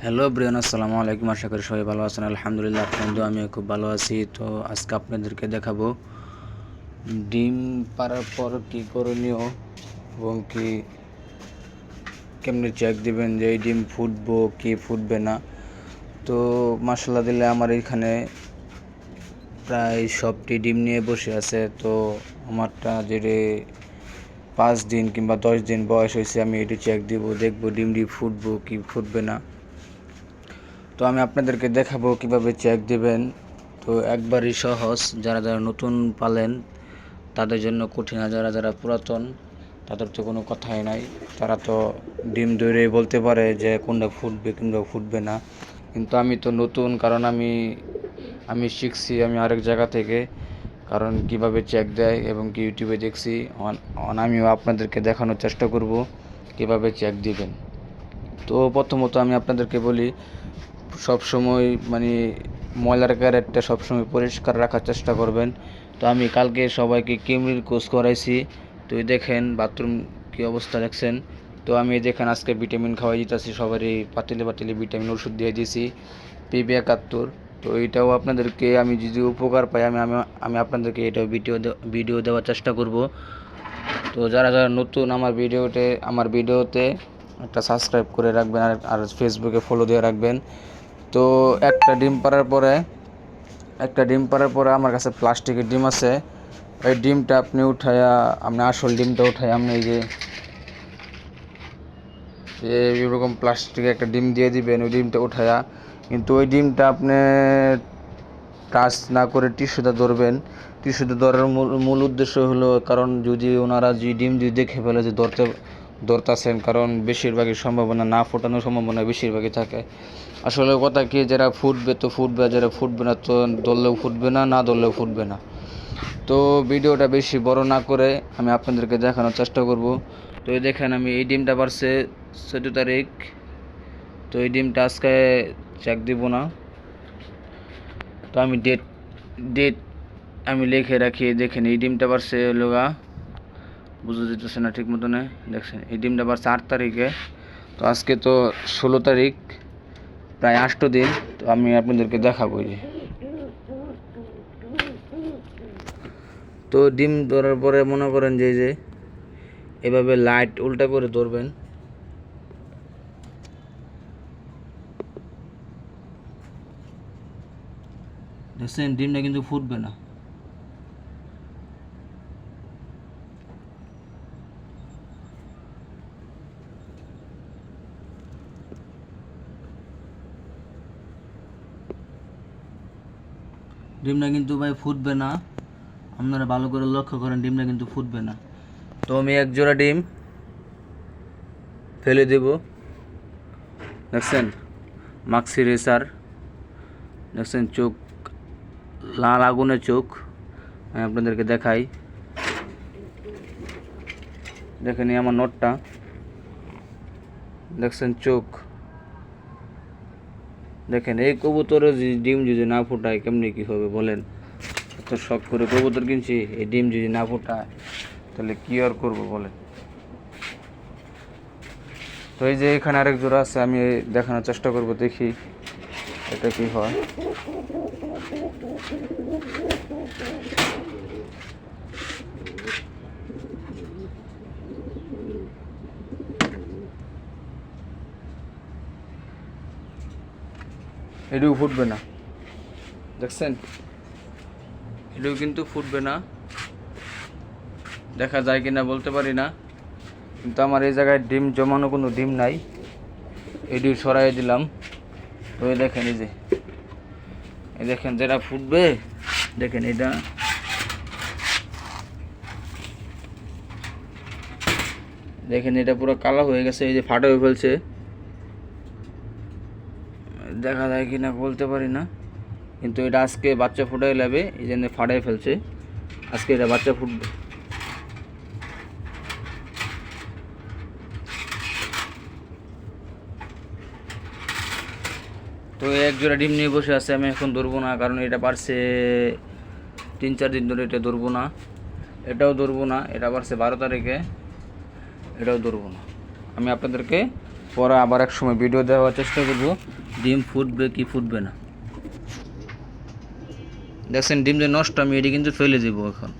Hello Brian, আসসালামু আলাইকুম। আশা করি সবাই ভালো আছেন। আলহামদুলিল্লাহ বন্ধু, আমিও খুব ভালো আছি। তো আজকে আপনাদেরকে দেখাবো ডিম পাড়ার পর কী করণীয় এবং কি কেমনি চেক দিবেন যে এই ডিম ফুটবো কি ফুটবে না। তো মাশাআল্লাহ দিলে আমার এখানে প্রায় সবটি ডিম নিয়ে বসে আছে। তো আমারটা যে 5 দিন কিংবা 10 দিন বয়স হয়েছে, আমি এটি চেক দিব, দেখবো ডিমটি ফুটবো কি ফুটবে না। তো আমি আপনাদেরকে দেখাবো কিভাবে চেক দিবেন। তো একবারই সহজ, যারা যারা নতুন পালেন তাদের জন্য কঠিন, আর যারা যারা পুরাতন তাদের তো কোনো কথাই নাই। তারা তো ডিম দৌড়েই বলতে পারে যে কোনটা ফুটবে কিংবা ফুটবে না। কিন্তু আমি তো নতুন, কারণ আমি শিখছি আমি আরেক জায়গা থেকে, কারণ কিভাবে চেক দেয় এবং কি ইউটিউবে দেখছি। আমিও আপনাদেরকে দেখানোর চেষ্টা করব কিভাবে চেক দিবেন। তো প্রথমত আমি আপনাদেরকে বলি, সবসময় ময়লার ক্যারেটটা সবসময় পরিষ্কার রাখার চেষ্টা করবেন। তো আমি কালকে সবাইকে কিমরির কোর্স করাইছি। তো দেখেন বাথরুম কী অবস্থা দেখছেন। তো আমি দেখেন আজকে ভিটামিন খাওয়াই দিতেছি, সবারই পাতিলে পাতিলে ভিটামিন ওষুধ দিয়ে দিয়েছি PB71। তো এইটাও আপনাদেরকে আমি যদি উপকার পাই আমি আমি আমি আপনাদেরকে এটাও ভিডিও দেওয়ার চেষ্টা করব। তো যারা যারা নতুন আমার ভিডিওতে একটা সাবস্ক্রাইব করে রাখবেন, আর ফেসবুকে ফলো দিয়ে রাখবেন। তো একটা ডিম পাড়ার পরে আমার কাছে প্লাস্টিকের ডিম আছে। এই ডিমটা আপনি আসল ডিমটা উঠায় আপনি এই যে এরকম প্লাস্টিকে একটা ডিম দিয়ে দিবেন, ওই ডিমটা উঠায়া। কিন্তু ওই ডিমটা আপনি টাচ না করে টিস্যুতে ধরবেন। টিস্যুতে ধরার মূল উদ্দেশ্য হলো, কারণ যদি ওনারা ডিম যদি দেখে ফেলে যে ধরতেছেন, কারণ বেশিরভাগই সম্ভাবনা না ফোটানোর সম্ভাবনা বেশিরভাগই থাকে। আসলে কথা কি, যারা ফুটবে তো ফুটবে, যারা ফুটবে না তো ধরলেও ফুটবে না, না ধরলেও ফুটবে না। তো ভিডিওটা বেশি বড় না করে আমি আপনাদেরকে দেখানোর চেষ্টা করব। তো এই দেখেন, আমি এই ডিমটা পারছে 14 তারিখ। তো এই ডিমটা আজকে চেক দিব না। তো আমি ডেট আমি লিখে রাখি। দেখেন এই ডিমটা পারছে লোগা, বুঝতে যেতেছে না ঠিক মতনে। দেখছেন এই ডিমটা পারছে 8 তারিখে। তো আজকে তো 16 তারিখ, প্রায় 8 দিন। তো আমি আপনাদেরকে দেখাবো যে, তো ডিম ধরার পরে মনে করেন যে এভাবে লাইট উল্টা করে ধরবেন। দেখছেন ডিমটা কিন্তু ফুটবে না। ডিমটা কিন্তু ভাই ফুটবে না, আপনারা ভালো করে লক্ষ্য করেন, ডিমটা কিন্তু ফুটবে না। তো আমি এক জোড়া ডিম ফেলে দেব। দেখছেন মাক্সি রেসার, দেখছেন চোখ, লাল আগুনের চোখ। আমি আপনাদেরকে দেখাই, দেখেন এই আমার নোটটা, দেখছেন চোখ। দেখেন এই কবুতরের ডিম যদি না ফুটায় কেমনি কী হবে বলেন। এত শখ করে কবুতর কিনছি, এই ডিম যদি না ফুটায় তাহলে কী আর করবো বলেন। তো এই যে এখানে আরেক জোড়া আছে, আমি দেখানোর চেষ্টা করব, দেখি এটা কি হয়। এটাও ফুটবে না, দেখছেন এটাও কিন্তু ফুটবে না। দেখা যায় কিনা বলতে পারি না, কিন্তু আমার এই জায়গায় ডিম জমানো কোনো ডিম নাই, এটিও সরাই দিলাম। তো এই দেখেন এই দেখেন যেটা ফুটবে, দেখেন এটা দেখেন এটা পুরো কালো হয়ে গেছে, এই যে ফাটা হয়ে ফেলছে। দেখা যায় কিনা বলতে পারি না, কিন্তু এটা আজকে বাচ্চা ফুটাই লাগবে, এই জন্য ফাটাই ফেলছে। আজকে এটা বাচ্চা ফুটবে। তো এক জোড়া ডিম নিয়ে বসে আছে, আমি এখন ধরবো না, কারণ এটা পারছে 3-4 দিন ধরে, এটা ধরবো না। এটাও ধরবো না, এটা পারছে 12 তারিখে, এটাও ধরবো না। আমি আপনাদেরকে পরে আবার এক সময় ভিডিও দেওয়ার চেষ্টা করব ডিম ফুটবে কি ফুটবে না। দেখছেন ডিম যে নষ্ট, আমি এটি কিন্তু ফেলে দেবো এখন।